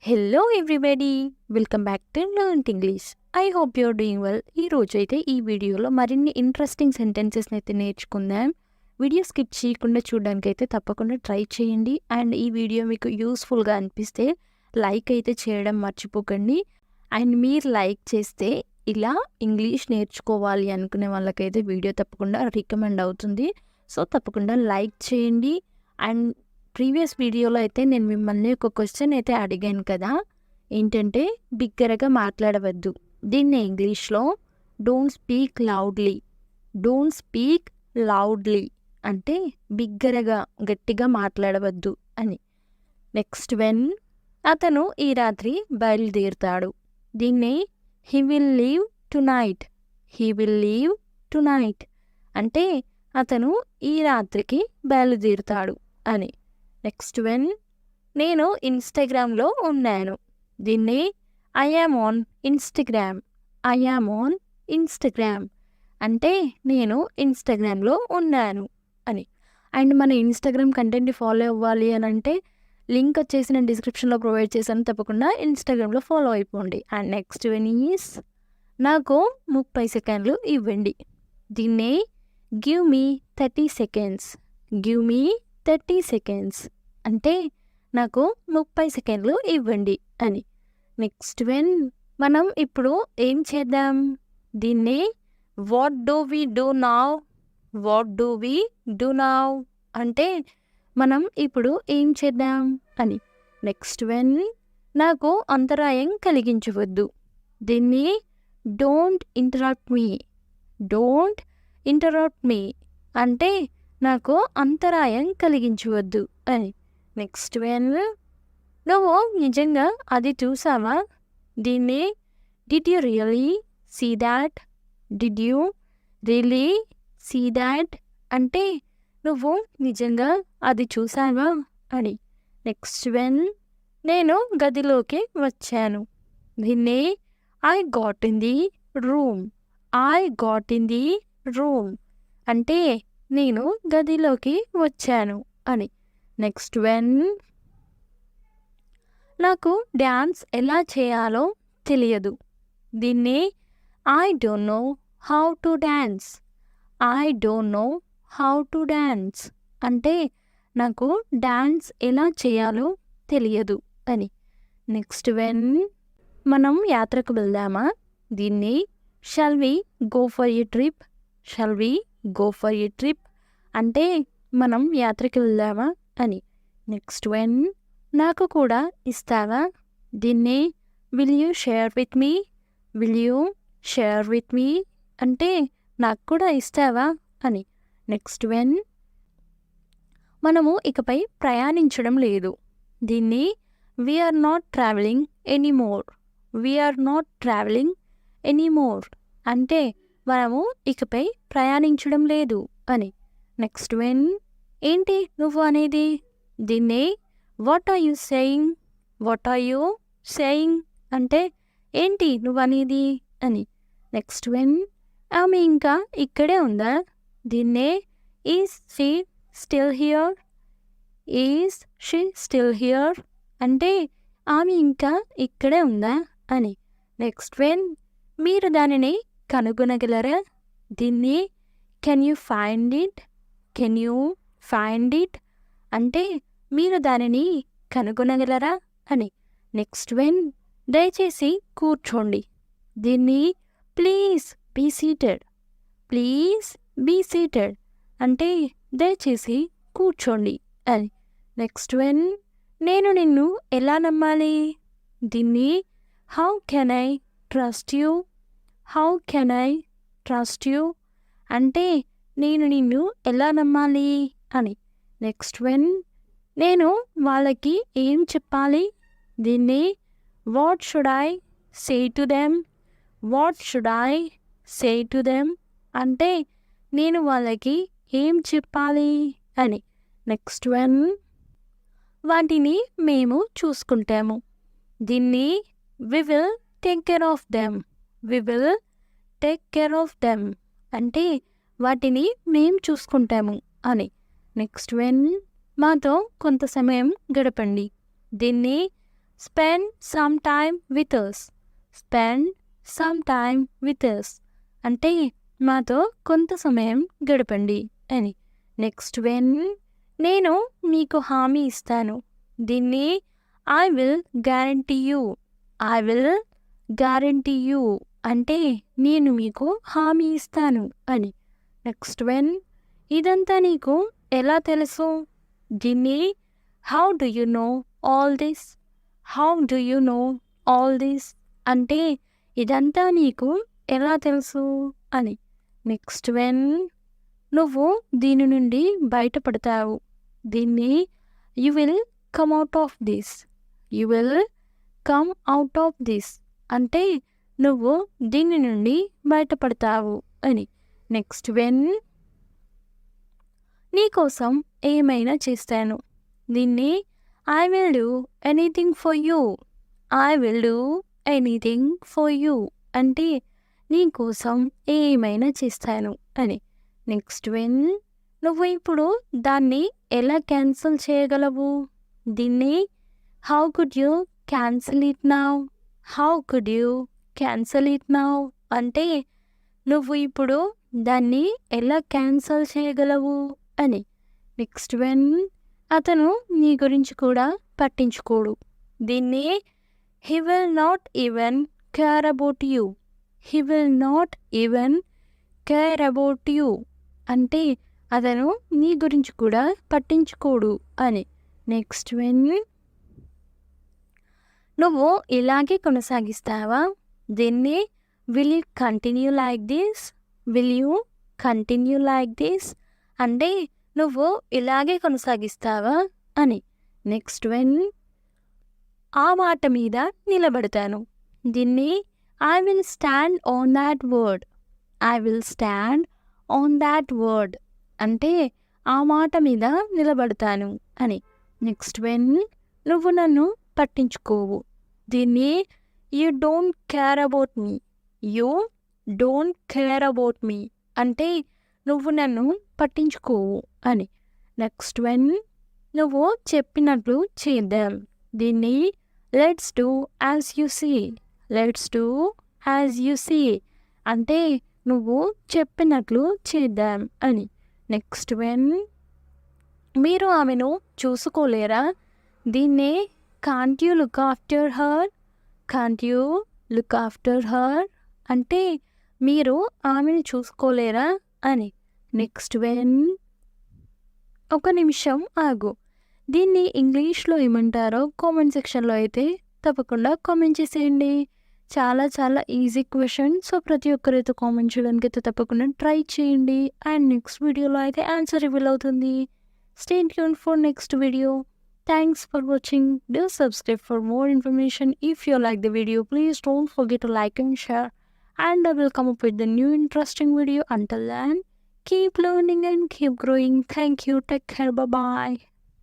Hello everybody, welcome back to learn English. I hope you're doing well. ఈ రోజు అయితే ఈ వీడియోలో మరిన్ని ఇంట్రెస్టింగ్ సెంటెన్సెస్ని అయితే నేర్చుకుందాం. వీడియో స్కిప్ చేయకుండా చూడడానికి అయితే తప్పకుండా ట్రై చేయండి. అండ్ ఈ వీడియో మీకు యూస్ఫుల్గా అనిపిస్తే లైక్ అయితే చేయడం మర్చిపోకండి. అండ్ మీరు లైక్ చేస్తే ఇలా ఇంగ్లీష్ నేర్చుకోవాలి అనుకునే వాళ్ళకైతే వీడియో తప్పకుండా రికమెండ్ అవుతుంది. సో తప్పకుండా లైక్ చేయండి. అండ్ ప్రీవియస్ వీడియోలో అయితే నేను మిమ్మల్ని ఒక క్వశ్చన్ అయితే అడిగాను కదా, ఏంటంటే బిగ్గరగా మాట్లాడవద్దు. దీన్ని ఇంగ్లీష్లో don't speak loudly. Don't speak loudly అంటే బిగ్గరగా గట్టిగా మాట్లాడవద్దు అని. నెక్స్ట్ వెన్ అతను ఈ రాత్రి బయలుదేరుతాడు. దీన్ని he will leave to night. He will leave to night అంటే అతను ఈ రాత్రికి బయలుదేరుతాడు అని. నెక్స్ట్ వెన్ నేను ఇన్స్టాగ్రామ్లో ఉన్నాను. దీన్ని I am on Instagram. I am on Instagram అంటే నేను ఇన్స్టాగ్రామ్లో ఉన్నాను అని. అండ్ మన ఇన్స్టాగ్రామ్ కంటెంట్ని ఫాలో అవ్వాలి అని అంటే లింక్ వచ్చేసి నేను డిస్క్రిప్షన్లో ప్రొవైడ్ చేశాను, తప్పకుండా ఇన్స్టాగ్రామ్లో ఫాలో అయిపోండి. అండ్ నెక్స్ట్ వెన్ ఈస్ నాకు 30 సెకండ్లు ఇవ్వండి. దీన్ని give me 30 seconds. Give me 30 seconds అంటే నాకు 30 సెకండ్లు ఇవ్వండి అని. నెక్స్ట్ వెన్ మనం ఇప్పుడు ఏం చేద్దాం? దీన్ని what do we do now. What do we do now అంటే మనం ఇప్పుడు ఏం చేద్దాం అని. నెక్స్ట్ వెన్ నాకు అంతరాయం కలిగించవద్దు. దీన్ని don't interrupt me. Don't interrupt me అంటే నాకు అంతరాయం కలిగించవద్దు అని. నెక్స్ట్ వెన్ నువ్వు నిజంగా అది చూసావా? దీన్ని did you really see that. Did you really see that అంటే నువ్వు నిజంగా అది చూసావా అని. నెక్స్ట్ వెన్ నేను గదిలోకి వచ్చాను. దీన్ని I got in the room. I got in the room అంటే నేను గదిలోకి వచ్చాను అని. నెక్స్ట్ వెన్ నాకు డ్యాన్స్ ఎలా చేయాలో తెలియదు. దీన్ని I don't know how to dance. I don't know how to dance అంటే నాకు డ్యాన్స్ ఎలా చేయాలో తెలియదు అని. నెక్స్ట్ వెన్ మనం యాత్రకు వెళ్దామా? దీన్ని shall we go for a trip. Shall we go for a trip అంటే మనం యాత్రకి వెళ్దామా అని. నెక్స్ట్ వెన్ నాకు కూడా ఇస్తావా? దీన్ని will you share with me. Will you share with me అంటే నాకు కూడా ఇస్తావా అని. నెక్స్ట్ వెన్ మనము ఇకపై ప్రయాణించడం లేదు. దీన్ని we are not travelling anymore. We are not travelling anymore అంటే మనము ఇకపై ప్రయాణించడం లేదు అని. నెక్స్ట్ వెన్ ఏంటి నువ్వు అనేది? దీన్ని what are you saying. What are you saying అంటే ఏంటి నువ్వు అనేది అని. నెక్స్ట్ వెన్ ఆమె ఇంకా ఇక్కడే ఉందా? దీన్నే is she still here. Is she still here అంటే ఆమె ఇంకా ఇక్కడే ఉందా అని. నెక్స్ట్ వెన్ మీరు దానిని కనుగొనగలరా? దీన్ని can you find it. Can you find it అంటే మీరు దానిని కనుగొనగలరా అని. నెక్స్ట్ వెన్ దయచేసి కూర్చోండి. దీన్ని please be seated. Please be seated అంటే దయచేసి కూర్చోండి అని. నెక్స్ట్ వెన్ నేను నిన్ను ఎలా నమ్మాలి? దీన్ని how can I trust you. How can I trust you అంటే నేను నిన్ను ఎలా నమ్మాలి అని. నెక్స్ట్ వెన్ నేను వాళ్ళకి ఏం చెప్పాలి? దీన్ని what should I say to them. What should I say to them అంటే నేను వాళ్ళకి ఏం చెప్పాలి అని. నెక్స్ట్ వెన్ వాటిని మేము చూసుకుంటాము. దీన్ని we will take care of them. We will take care of them అంటే వాటిని మేము చూసుకుంటాము అని. నెక్స్ట్ వెన్ మాతో కొంత సమయం గడపండి. దీన్ని spend some time with us. Spend some time with us అంటే మాతో కొంత సమయం గడపండి అని. నెక్స్ట్ వెన్ నేను మీకు హామీ ఇస్తాను. దీన్ని I will guarantee you. I will guarantee you అంటే నేను మీకు హామీ ఇస్తాను అని. నెక్స్ట్ వెన్ ఇదంతా నీకు ఎలా తెలుసు? దీన్ని how do you know all this. How do you know all this అంటే ఇదంతా నీకు ఎలా తెలుసు అని. నెక్స్ట్ వెన్ నువ్వు దీని నుండి బయటపడతావు. దీన్ని you will come out of this. You will come out of this అంటే నువ్వు దీని నుండి బయటపడతావు అని. నెక్స్ట్ వెన్ నీకోసం ఏమైనా చేస్తాను. దీన్ని I will do anything for you. I will do anything for you అంటే నీకోసం ఏమైనా చేస్తాను అని. నెక్స్ట్ వెన్ నువ్వు ఇప్పుడు దాన్ని ఎలా క్యాన్సిల్ చేయగలవు? దీన్ని how could you cancel it now. How could you cancel it now అంటే నువ్వు ఇప్పుడు దాన్ని ఎలా క్యాన్సిల్ చేయగలవు అని. నెక్స్ట్ వెన్ అతను నీ గురించి కూడా పట్టించుకోడు. దీన్ని he will not even care about you. He will not even care about you అంటే అతను నీ గురించి కూడా పట్టించుకోడు అని. నెక్స్ట్ వెన్ నువ్వు ఇలాగే కొనసాగిస్తావా? దీన్ని will you continue like this. Will you continue like this అంటే నువ్వు ఇలాగే కొనసాగిస్తావా అని. నెక్స్ట్ వెన్ ఆ మాట మీద నిలబడతాను. దీన్ని I will stand on that word. I will stand on that word అంటే ఆ మాట మీద నిలబడతాను అని. నెక్స్ట్ వెన్ నువ్వు నన్ను పట్టించుకోవు. దీన్ని you don't care about me. You don't care about me అంటే నువ్వు నన్ను పట్టించుకోవు అని. నెక్స్ట్ వెన్ నువ్వు చెప్పినట్లు చేద్దాం. దీన్ని let's do as you see. Let's do as you see అంటే నువ్వు చెప్పినట్లు చేద్దాం అని. నెక్స్ట్ వెన్ మీరు ఆమెను చూసుకోలేరా? దీన్నే can't you look after her. Can't you look after her అంటే మీరు ఆమెను చూసుకోలేరా అని. నెక్స్ట్ వెన్ ఒక నిమిషం ఆగు. దీన్ని ఇంగ్లీష్లో ఏమంటారో కామెంట్ సెక్షన్లో అయితే తప్పకుండా కామెంట్ చేసేయండి. చాలా చాలా ఈజీ క్వశ్చన్. సో ప్రతి ఒక్కరైతే కామెంట్ చేయడానికి అయితే తప్పకుండా ట్రై చేయండి. అండ్ నెక్స్ట్ వీడియోలో అయితే ఆన్సర్ రివీల్ అవుతుంది. Stay tune for next video. Thanks for watching. Do subscribe for more information. If you like the video, please don't forget to like and share. And I will come up with the new interesting video. Until then, keep learning and keep growing. Thank you. Take care. Bye-bye.